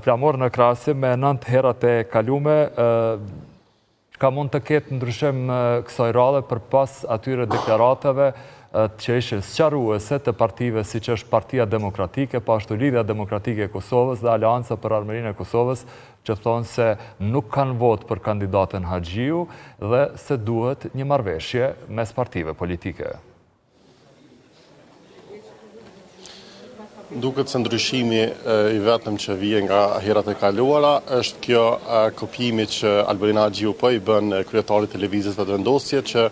Flamor në krahasim me 9 herat e kalume, ka mund të ketë ndryshim kësaj radhe përpas atyre deklaratave që ishin sqaruese të partive si që është Partia Demokratike, pashtu Lidhja Demokratike e Kosovës dhe Aleanca për Armërinë e Kosovës, që thonë se nuk kanë votë për kandidatën Haxhiu dhe se duhet një marrëveshje mes partive politike. Duket se ndryshimi i vetëm që vije nga herat e kaluara është kjo kopjimi që Albin Haxhiu po i bën kryetarit televizës vetëvendosje që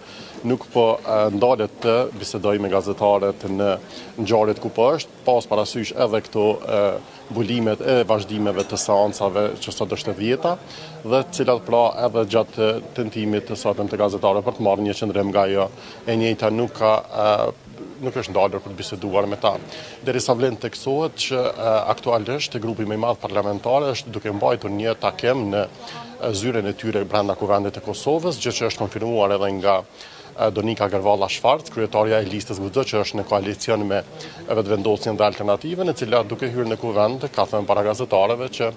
nuk po ndalet të bisedoj me gazetarët në ngjarjet ku po është, pas parasysh edhe këto bulimet e vazhdimeve të seancave që sot është e vjeta dhe cilat pra edhe gjatë tentimit të sotëm të gazetarëve për të marrë një qëndrim nga ajo e njëjta nuk është ndalur për të biseduar me ta. Derisa vlen teksohet që aktualisht grupi më i madh parlamentar është duke mbajtur një takim në zyren e tyre brenda Kuvendit të Kosovës, gjë që është konfirmuar edhe nga Donika Gervalla Shfarc, kryetaria e listës Guxo, që është në koalicion me vetëvendosjen dhe Alternativën, e cila duke hyrë në kuvend ka thënë para gazetarëve që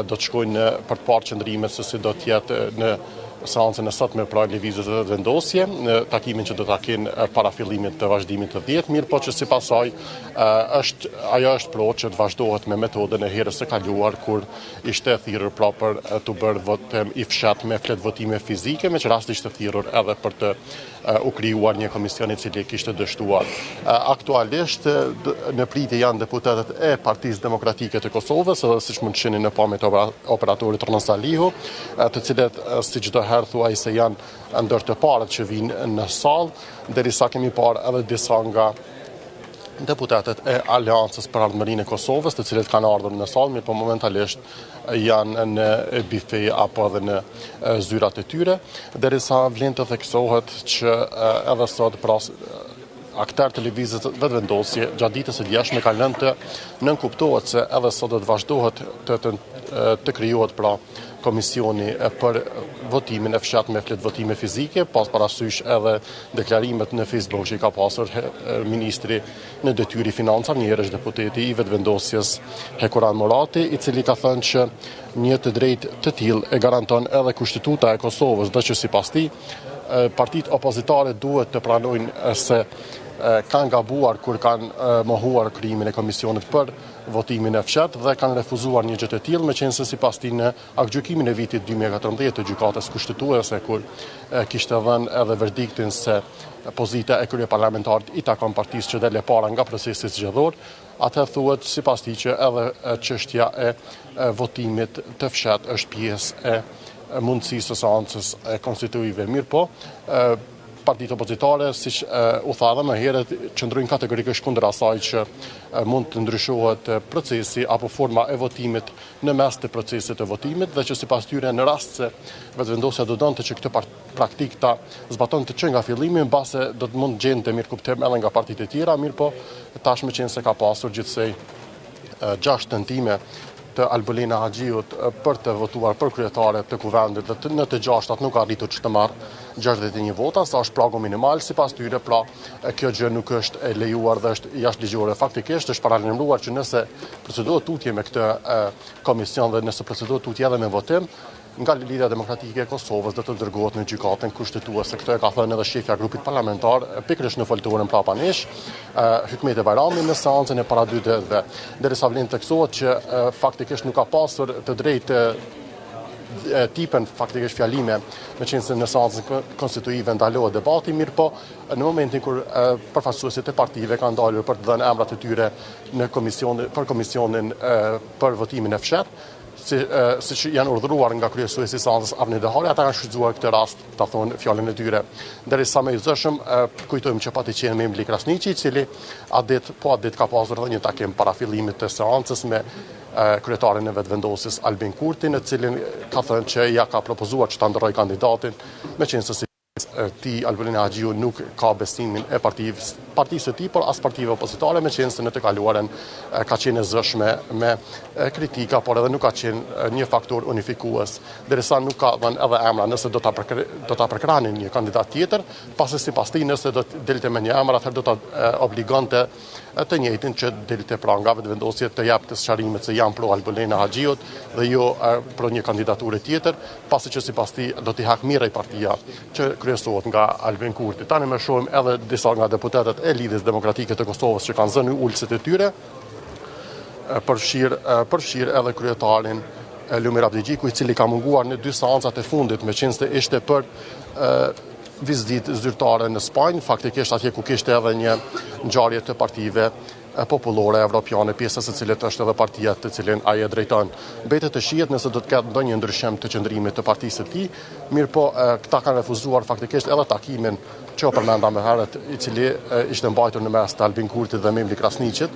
do të shkojnë për të parë qëndrimet se si do të jetë në seancën e sotme pra lëvizjes së vendosje, në takimin që do ta kenë para fillimit të vazhdimit të 10, mirë po që sipas saj ajo është pro që të vazhdohet me metodën e herës së kaluar kur ishte thirrur pra për të bërë votim i fshat me flet votime fizike, me që rasti ishte thirrur edhe për të u krijuar një komision i cili kishte dështuar. Aktualisht në pritje janë deputetët e Partisë Demokratike të Kosovës, edhe siç mund të shihni në pamjet e operatorit Rona Salihu, të cilët si çdo herë thuaj se janë ndër të parët që vinë në sallë, derisa kemi parë edhe disa nga deputetët e Aleancës për Armërinë e Kosovës, të cilët kanë ardhur në sallë, mirë po momentalisht janë në bife apo edhe në zyrat e tyre, derisa vlen të theksohet që edhe sot aktar televizës vetëvendosje gjatë ditës së djeshme ka lënë të nënkuptohet se edhe sot do të vazhdohet të krijohet pra komisioni për votimin e fshat me flet votime fizike, pas parasysh edhe deklarimet në Facebook që i ka pasur ministri në detyri financar, një herësh deputeti i vetëvendosjes Hekuran Morati, i cili ka thënë që një të drejtë të tillë e garanton edhe Kushtetuta e Kosovës, dhe që sipas tij partitë opozitare duhet të pranojnë se kanë gabuar kur kanë mohuar krijimin e komisionit për votimin e fshat dhe kanë refuzuar një gjë të tillë, meqense sipas tij në aktgjykimin e vitit 2014 të gjykatës kushtetuese kur kishte dhënë edhe verdiktin se pozita e kryeparlamentarit i takon partisë që dele para nga procesi zgjedhor, atë thuhet sipas tij që edhe çështja e votimit të fshat është pjesë e mundësisë së seancës konstituive. Mirë po, partitë opozitare, siç u tha edhe më herët, qëndrojnë kategorikisht kundër asaj që mund të ndryshohet procesi apo forma e votimit në mes të procesit të votimit dhe që sipas tyre në rast se vetëvendosja do donte që këtë praktikë ta zbatonte që nga fillimi, mbase do të mund gjente mirë kuptim edhe nga partitë e tjera, mirë po tashmë qenë se ka pasur gjithsej 6 tentime të Albin Haxhiut për të votuar për kryetare të kuvendit dhe në të 6 nuk arritur që të marrë 61 vota, sa është pragu minimal, sipas tyre pra kjo gjë nuk është e lejuar dhe është jashtëligjore. Faktikisht është paralajmëruar që nëse procedohet tutje me këtë komision dhe nëse procedohet tutje edhe me votim, nga Lidhja Demokratike e Kosovës dhe të dërgohet në gjykatën kushtetuese. Këtë e ka thënë edhe shefja grupit parlamentar pikërisht në foltorën prapa nesh, Hykmeti Bajrami në seancën e paradytëve, derisa vlen teksohet që faktikisht nuk ka pasur të drejtë tipen faktikisht fjalime, meqense në seancën konstituive ndalohet debati, mirë po në momentin kur përfaqësuesit e partive kanë dalur për të dhënë emrat e tyre në komisionin për votimin e fshat, siç janë urdhëruar nga kryesuesi i seancës Avni Dehari, ata kanë shfrytzuar këtë rast, ta thonë fjalën e tyre. Derisa më i zëshëm kujtojmë që pati qenë Memli Krasniqi, i cili atë ditë ka pasur edhe një takim para fillimit të seancës me kryetarin e vetëvendosjes Albin Kurti, në cilin ka thënë që ja ka propozuar që ta ndërrojë kandidatin, meqense si ti Albin Haxhiu nuk ka besimin e partisë partisë së tij, por as partive opozitare, me qenë se në të kaluaren ka qenë e zëshme me kritika, por edhe nuk ka qenë një faktor unifikues, derisa nuk ka dhënë edhe emra nëse do ta përkranin një kandidat tjetër, pasi sipas tij nëse do të delte me një emër, atëherë do ta obligante të njëjtin që delte pra nga vetëvendosje të japte sqarimet se janë pro Albulena Haxhiut dhe jo pro një kandidaturë tjetër, pasi që sipas tij do t'i hakmirrej partia që kryesohet nga Albin Kurti. Tani më shohim edhe disa nga deputetët e Lidhjes Demokratike të Kosovës që kanë zënë ulësit e tyre, përfshirë edhe kryetarin Lumir Abdigjiku, i cili ka munguar në 2 seancat e fundit, me qenë se ishte për vizitë zyrtare në Spanjë, faktikisht atje ku kishte edhe një ngjarje të partive popullore evropiane, pjesës së cilët është edhe partia të cilën ai e drejton. Mbetet të shihet nëse do të ketë ndonjë ndryshim të qëndrimit të partisë së tij, mirëpo këta kanë refuzuar faktikisht edhe takimin që o përmenda më herët, i cili ishte mbajtur në mes të Albin Kurtit dhe Memli Krasniqit,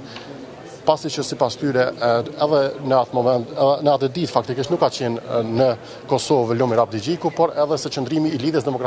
pasi që sipas tyre edhe në atë moment, në atë ditë faktikisht nuk ka qenë në Kosovë Lumir Abdigjiku, por edhe se qëndrimi i Lidhjes Demokratike